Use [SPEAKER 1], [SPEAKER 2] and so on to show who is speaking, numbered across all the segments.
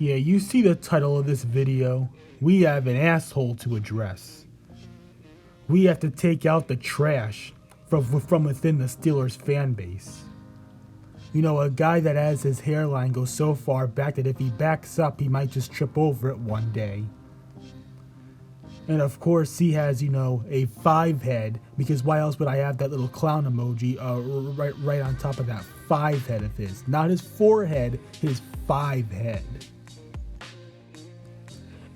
[SPEAKER 1] Yeah, you see the title of this video. We have an asshole to address. We have to take out the trash from within the Steelers fan base. You know, a guy that has his hairline go so far back that if he backs up, he might just trip over it one day. And of course, he has, a 5 head, because why else would I have that little clown emoji right on top of that 5 head of his? Not his 4 head, his 5 head.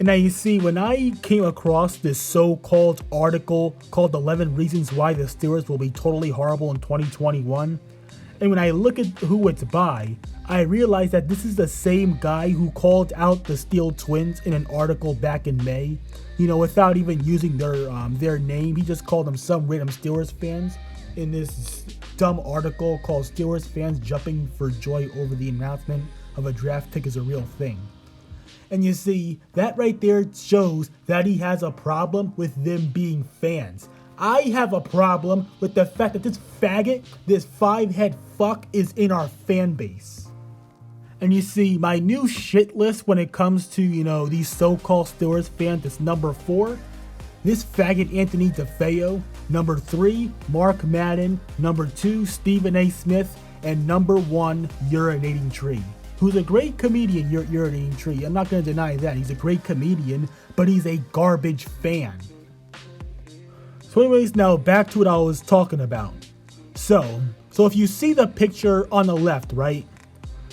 [SPEAKER 1] And now you see, when I came across this so-called article called 11 Reasons Why the Steelers Will Be Totally Horrible in 2021, and when I look at who it's by, I realized that this is the same guy who called out the Steel Twins in an article back in May. Without even using their name, he just called them some random Steelers fans in this dumb article called Steelers Fans Jumping for Joy Over the Announcement of a Draft Pick is a Real Thing. And you see, that right there shows that he has a problem with them being fans. I have a problem with the fact that this faggot, this 5-head fuck, is in our fan base. And you see, my new shit list when it comes to, these so-called Steelers fans is number 4, this faggot Anthony Defeo, number 3, Mark Madden, number 2, Stephen A. Smith, and number 1, Urinating Tree. Who's a great comedian, Urinating Tree. I'm not going to deny that. He's a great comedian, but he's a garbage fan. So anyways, now back to what I was talking about. So if you see the picture on the left, right?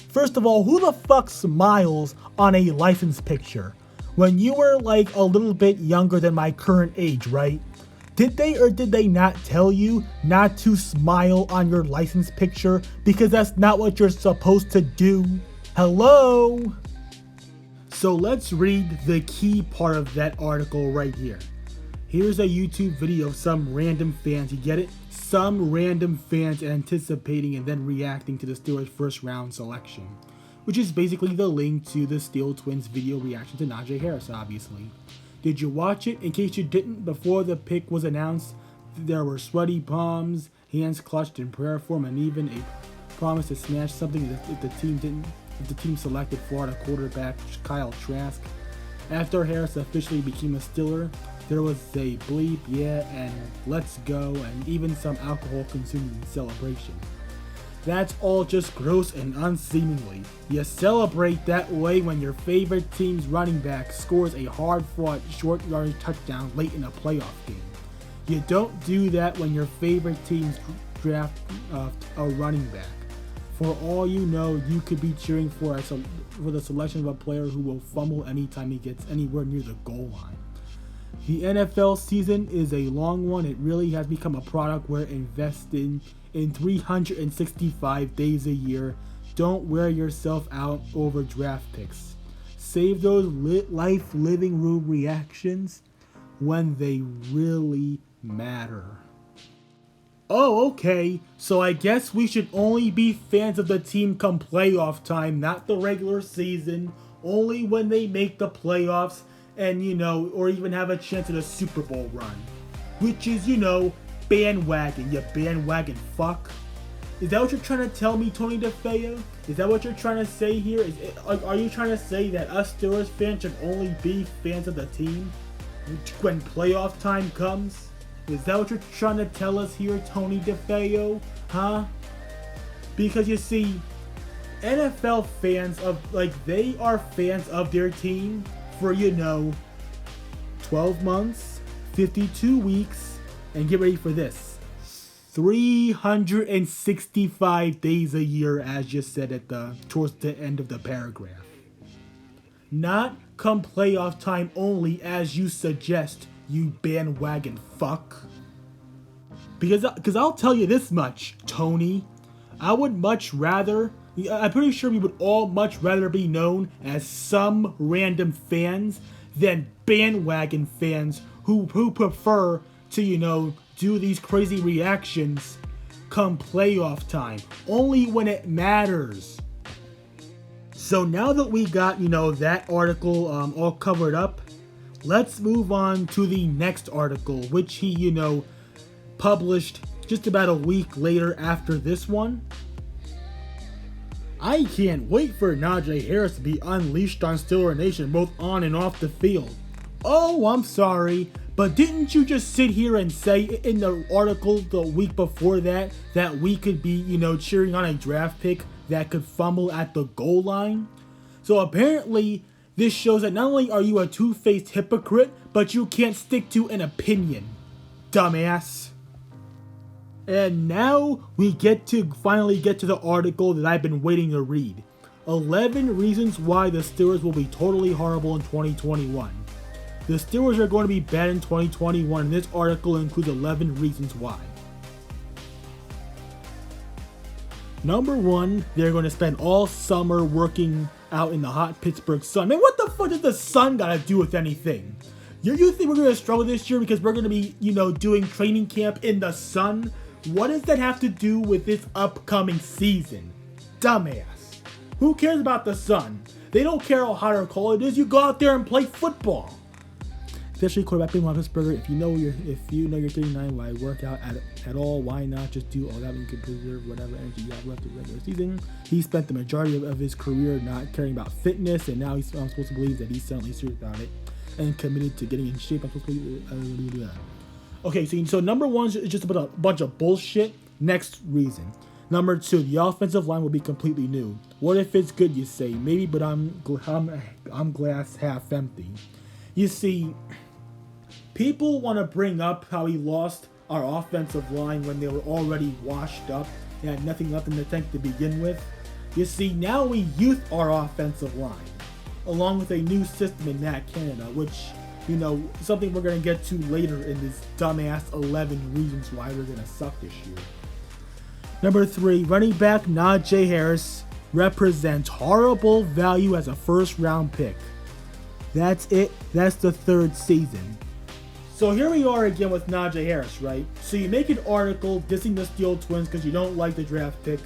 [SPEAKER 1] First of all, who the fuck smiles on a license picture? When you were like a little bit younger than my current age, right? Did they or did they not tell you not to smile on your license picture because that's not what you're supposed to do? Hello? So let's read the key part of that article right here. Here's a YouTube video of some random fans, you get it? Some random fans anticipating and then reacting to the Steelers' first round selection, which is basically the link to the Steel Twins video reaction to Najee Harris, obviously. Did you watch it? In case you didn't, before the pick was announced, there were sweaty palms, hands clutched in prayer form, and even a promise to smash something if the team selected Florida quarterback Kyle Trask. After Harris officially became a Steeler, there was a bleep, yeah, and let's go, and even some alcohol consumed in celebration. That's all just gross and unseemly. You celebrate that way when your favorite team's running back scores a hard-fought, short-yardage touchdown late in a playoff game. You don't do that when your favorite teams draft a running back. For all you know, you could be cheering for the selection of a player who will fumble anytime he gets anywhere near the goal line. The NFL season is a long one. It really has become a product where investing in 365 days a year. Don't wear yourself out over draft picks. Save those life living room reactions when they really matter. Oh, okay. So I guess we should only be fans of the team come playoff time, not the regular season. Only when they make the playoffs and, or even have a chance at a Super Bowl run. Which is, bandwagon, you bandwagon fuck. Is that what you're trying to tell me, Tony Defeo? Is that what you're trying to say here? Are you trying to say that us Steelers fans should only be fans of the team when playoff time comes? Is that what you're trying to tell us here, Tony Defeo? Huh? Because you see, NFL fans they are fans of their team for 12 months, 52 weeks, and get ready for this, 365 days a year, as just said towards the end of the paragraph. Not come playoff time only, as you suggest, you bandwagon fuck. Because I'll tell you this much, Tony, I would much rather, I'm pretty sure we would all much rather be known as some random fans than bandwagon fans who prefer to, do these crazy reactions come playoff time, only when it matters. So now that we got, that article all covered up, let's move on to the next article, which he, published just about a week later after this one. I can't wait for Najee Harris to be unleashed on Steeler Nation both on and off the field. Oh, I'm sorry, but didn't you just sit here and say in the article the week before that we could be, cheering on a draft pick that could fumble at the goal line? So apparently, this shows that not only are you a two-faced hypocrite, but you can't stick to an opinion, dumbass. And now we finally get to the article that I've been waiting to read. 11 reasons why the Steelers will be totally horrible in 2021. The Steelers are going to be bad in 2021, and this article includes 11 reasons why. Number 1, they're going to spend all summer working out in the hot Pittsburgh sun. Man, what the fuck does the sun got to do with anything? You think we're going to struggle this year because we're going to be, doing training camp in the sun? What does that have to do with this upcoming season? Dumbass. Who cares about the sun? They don't care how hot or cold it is. You go out there and play football. Especially quarterback Ben Roethlisberger. If you know you're 39, why work out at all? Why not just do all that when you can preserve whatever energy you have left in the regular season? He spent the majority of his career not caring about fitness, and now I'm supposed to believe that he's suddenly serious about it and committed to getting in shape. I'm supposed to believe that. Okay, so number 1 is just about a bunch of bullshit. Next reason. Number 2, the offensive line will be completely new. What if it's good, you say? Maybe, but I'm glass half empty. You see, people want to bring up how he lost our offensive line when they were already washed up and had nothing left in the tank to begin with. You see, now we youth our offensive line, along with a new system in Matt Canada, which, something we're going to get to later in this dumbass 11 reasons why we're going to suck this year. Number 3, running back Najee Harris represents horrible value as a first-round pick. That's it. That's the 3rd season. So here we are again with Najee Harris, right? So you make an article dissing the Steel Twins because you don't like the draft pick,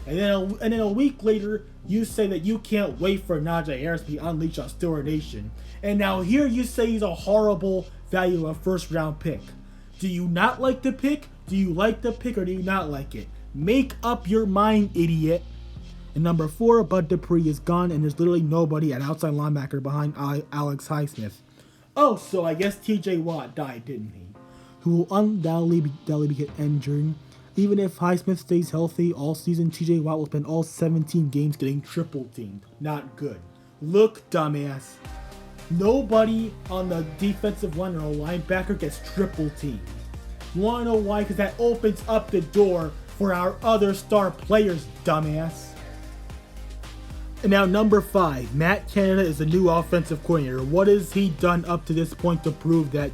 [SPEAKER 1] and then a week later you say that you can't wait for Najee Harris to be unleashed on Steeler Nation, and now here you say he's a horrible value of a first-round pick. Do you not like the pick? Do you like the pick or do you not like it? Make up your mind, idiot. And number 4, Bud Dupree is gone, and there's literally nobody at outside linebacker behind Alex Highsmith. Oh, so I guess TJ Watt died, didn't he? Who will undoubtedly get injured. Even if Highsmith stays healthy all season, TJ Watt will spend all 17 games getting triple teamed. Not good. Look, dumbass. Nobody on the defensive line or a linebacker gets triple teamed. You want to know why? Because that opens up the door for our other star players, dumbass. And now number 5, Matt Canada is the new offensive coordinator. What has he done up to this point to prove that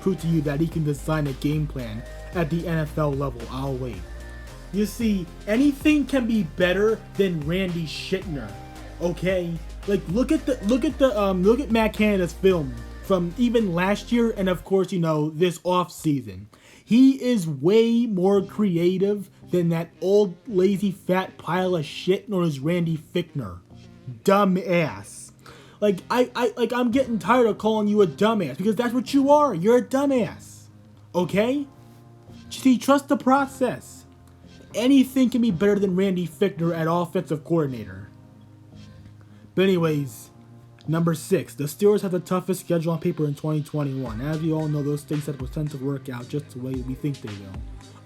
[SPEAKER 1] prove to you that he can design a game plan at the NFL level? I'll wait. You see, anything can be better than Randy Shitner. Okay, like look at Matt Canada's film from even last year, and of course this off season. He is way more creative than that old lazy fat pile of shit known as Randy Fichtner. Dumbass. I'm getting tired of calling you a dumbass because that's what you are. You're a dumbass. Okay? See, trust the process. Anything can be better than Randy Fichtner at offensive coordinator. But anyways, number 6, the Steelers have the toughest schedule on paper in 2021. As you all know, those things that will tend to work out just the way we think they will.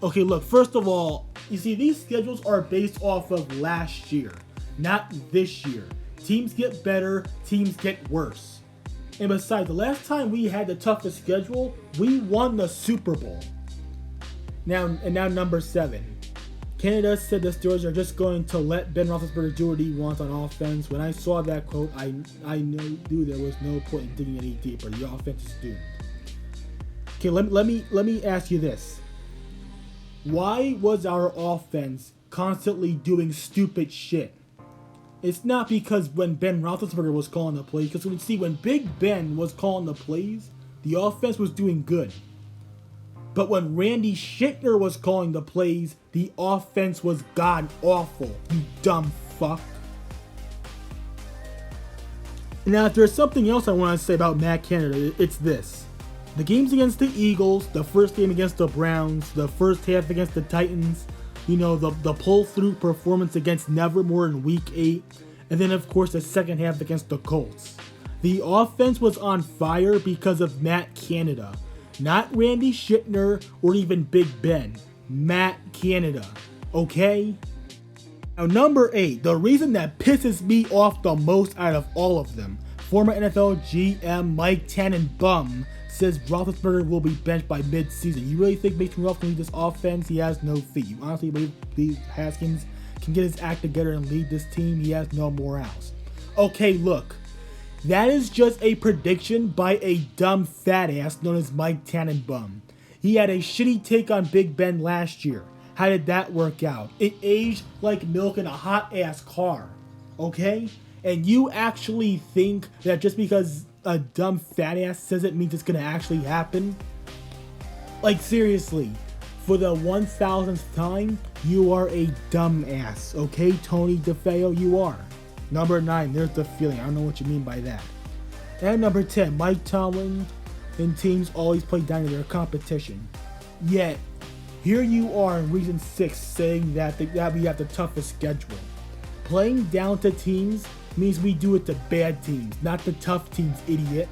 [SPEAKER 1] Okay, look, first of all, you see, these schedules are based off of last year, not this year. Teams get better, teams get worse. And besides, the last time we had the toughest schedule, we won the Super Bowl. Now number 7. Canada said the Steelers are just going to let Ben Roethlisberger do what he wants on offense. When I saw that quote, I knew there was no point in digging any deeper. The offense is doomed. Okay, let me ask you this. Why was our offense constantly doing stupid shit? It's not because when Ben Roethlisberger was calling the plays, because when Big Ben was calling the plays, the offense was doing good. But when Randy Shitner was calling the plays, the offense was god awful, you dumb fuck. Now, if there's something else I want to say about Matt Canada, it's this. The games against the Eagles, the first game against the Browns, the first half against the Titans, the pull-through performance against Nevermore in Week 8, and then of course the second half against the Colts. The offense was on fire because of Matt Canada, not Randy Shitner or even Big Ben. Matt Canada, okay? Now number 8, the reason that pisses me off the most out of all of them. Former NFL GM Mike Tannenbaum says Roethlisberger will be benched by mid-season. You really think Mason Rudolph can lead this offense? He has no feet. You honestly believe Haskins can get his act together and lead this team? He has no morals. Okay, look. That is just a prediction by a dumb fat ass known as Mike Tannenbaum. He had a shitty take on Big Ben last year. How did that work out? It aged like milk in a hot ass car. Okay? And you actually think that just because a dumb fat ass says it means it's gonna actually happen? Like seriously, for the 1000th time, you are a dumb ass. Okay, Tony Defeo, you are. Number 9, there's the feeling. I don't know what you mean by that. And number 10, Mike Tomlin and teams always play down to their competition. Yet, here you are in Reason 6 saying that we have the toughest schedule. Playing down to teams means we do it to bad teams, not the tough teams, idiot.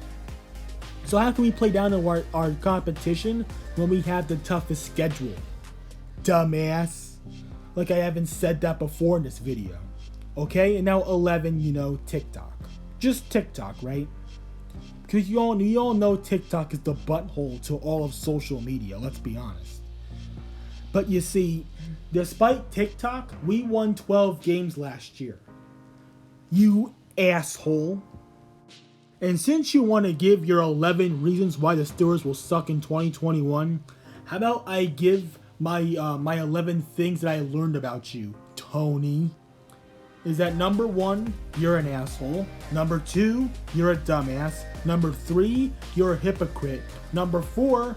[SPEAKER 1] So how can we play down to our competition when we have the toughest schedule? Dumbass. Like I haven't said that before in this video. Okay, and now 11, TikTok. Just TikTok, right? Because you all know TikTok is the butthole to all of social media, let's be honest. But you see, despite TikTok, we won 12 games last year. You asshole. And since you want to give your 11 reasons why the Steelers will suck in 2021, how about I give my 11 things that I learned about you, Tony? Is that number 1, you're an asshole. Number 2, you're a dumbass. Number 3, you're a hypocrite. Number 4,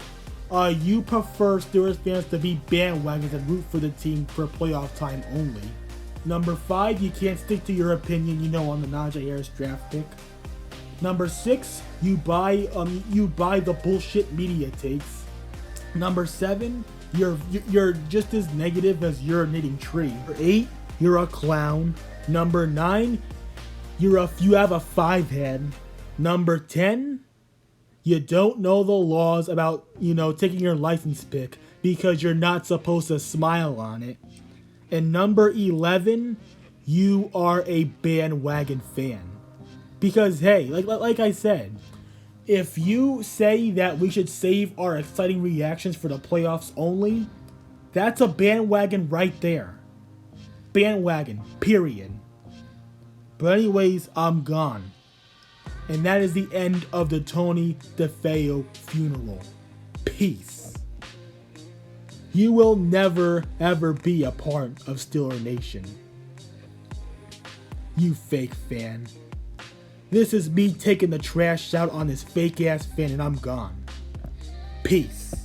[SPEAKER 1] you prefer Steelers fans to be bandwagons and root for the team for playoff time only. Number 5, you can't stick to your opinion, on the Najee Harris draft pick. Number 6, you buy the bullshit media takes. Number 7, you're just as negative as you're a knitting tree. Number 8, you're a clown. Number 9, you have a 5 head. Number 10, you don't know the laws about, taking your license pick because you're not supposed to smile on it. And number 11, you are a bandwagon fan. Because hey, like I said, if you say that we should save our exciting reactions for the playoffs only, that's a bandwagon right there. Bandwagon, period. But anyways, I'm gone. And that is the end of the Tony Defeo funeral. Peace. You will never ever be a part of Steeler Nation. You fake fan. This is me taking the trash out on this fake ass fan and I'm gone. Peace.